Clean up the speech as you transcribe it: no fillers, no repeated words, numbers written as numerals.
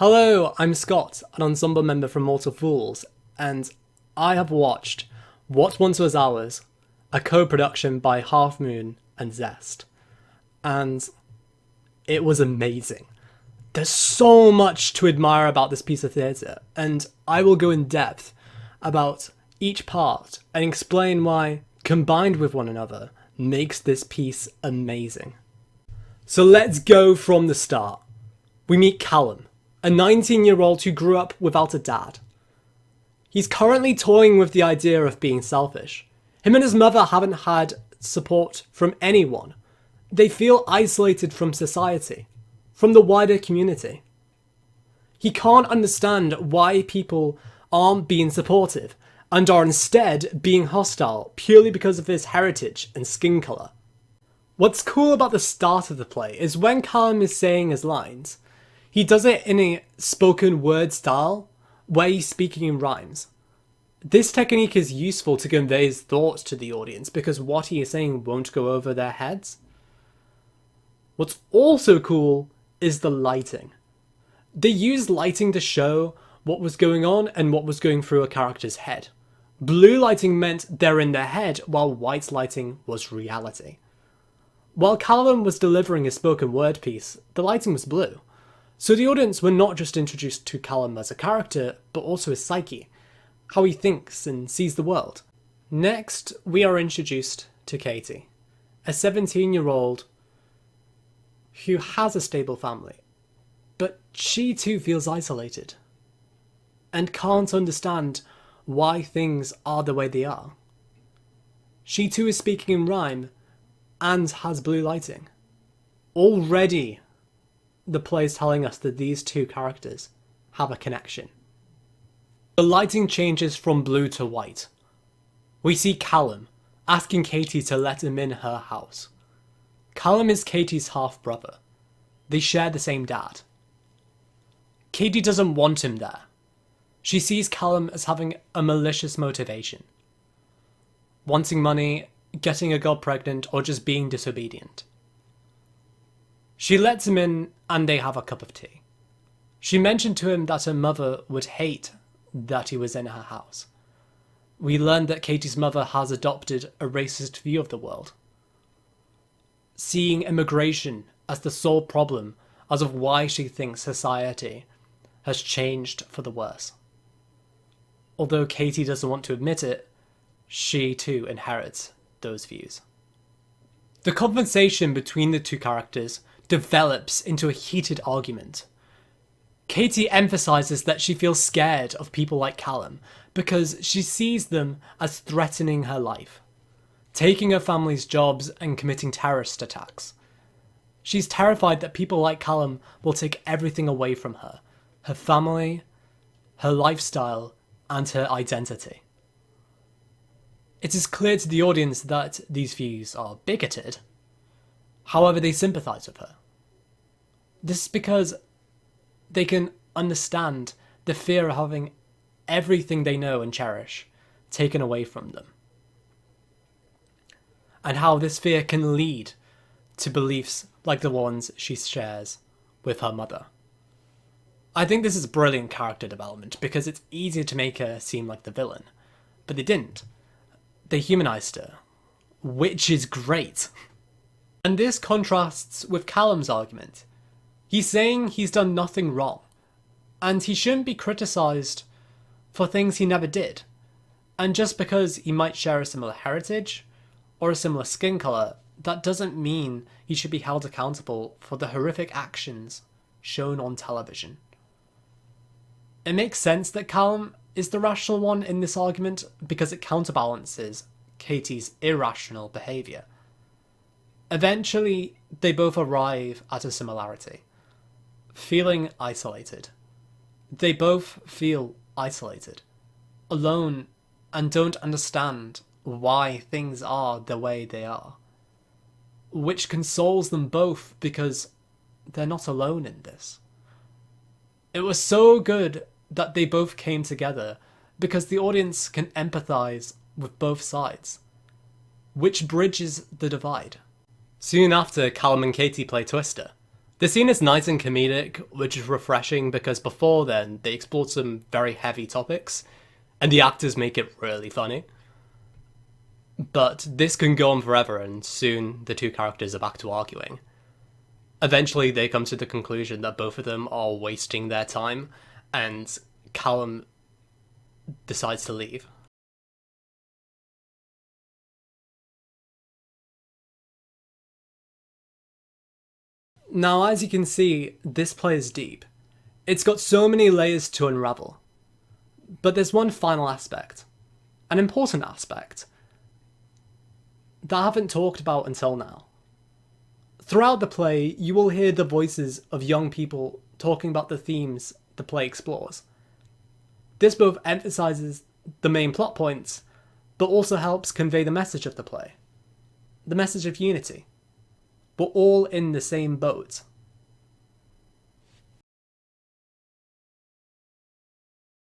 Hello, I'm Scott, an ensemble member from Mortal Fools, and I have watched What Once Was Ours, a co-production by Half Moon and Zest, and it was amazing. There's so much to admire about this piece of theatre, and I will go in depth about each part and explain why, combined with one another, makes this piece amazing. So let's go from the start. We meet Kalam, a 19-year-old who grew up without a dad. He's currently toying with the idea of being selfish. Him and his mother haven't had support from anyone. They feel isolated from society, from the wider community. He can't understand why people aren't being supportive and are instead being hostile purely because of his heritage and skin colour. What's cool about the start of the play is when Kalam is saying his lines, he does it in a spoken word style, where he's speaking in rhymes. This technique is useful to convey his thoughts to the audience because what he is saying won't go over their heads. What's also cool is the lighting. They used lighting to show what was going on and what was going through a character's head. Blue lighting meant they're in their head, while white lighting was reality. While Kalam was delivering his spoken word piece, the lighting was blue. So the audience were not just introduced to Kalam as a character, but also his psyche, how he thinks and sees the world. Next, we are introduced to Katie, a 17-year-old who has a stable family, but she too feels isolated and can't understand why things are the way they are. She too is speaking in rhyme and has blue lighting. Already, the play is telling us that these two characters have a connection. The lighting changes from blue to white. We see Kalam asking Katie to let him in her house. Kalam is Katie's half-brother. They share the same dad. Katie doesn't want him there. She sees Kalam as having a malicious motivation. Wanting money, getting a girl pregnant, or just being disobedient. She lets him in and they have a cup of tea. She mentioned to him that her mother would hate that he was in her house. We learn that Katie's mother has adopted a racist view of the world, seeing immigration as the sole problem as of why she thinks society has changed for the worse. Although Katie doesn't want to admit it, she too inherits those views. The conversation between the two characters develops into a heated argument. Katie emphasises that she feels scared of people like Kalam because she sees them as threatening her life, taking her family's jobs and committing terrorist attacks. She's terrified that people like Kalam will take everything away from her, her family, her lifestyle, and her identity. It is clear to the audience that these views are bigoted. However, they sympathise with her. This is because they can understand the fear of having everything they know and cherish taken away from them. And how this fear can lead to beliefs like the ones she shares with her mother. I think this is brilliant character development because it's easier to make her seem like the villain. But they didn't. They humanised her, which is great. And this contrasts with Kalam's argument. He's saying he's done nothing wrong, and he shouldn't be criticised for things he never did. And just because he might share a similar heritage, or a similar skin colour, that doesn't mean he should be held accountable for the horrific actions shown on television. It makes sense that Kalam is the rational one in this argument because it counterbalances Katie's irrational behaviour. Eventually, they both arrive at a similarity. Feeling isolated. They both feel isolated, alone, and don't understand why things are the way they are. Which consoles them both because they're not alone in this. It was so good that they both came together because the audience can empathise with both sides, which bridges the divide. Soon after, Kalam and Katie play Twister, The scene is nice and comedic, which is refreshing because before then they explored some very heavy topics, and the actors make it really funny. But this can go on forever, and soon the two characters are back to arguing. Eventually, they come to the conclusion that both of them are wasting their time, and Callum decides to leave. Now, as you can see, this play is deep. It's got so many layers to unravel. But there's one final aspect, an important aspect, that I haven't talked about until now. Throughout the play, you will hear the voices of young people talking about the themes the play explores. This both emphasises the main plot points, but also helps convey the message of the play. The message of unity. We're all in the same boat.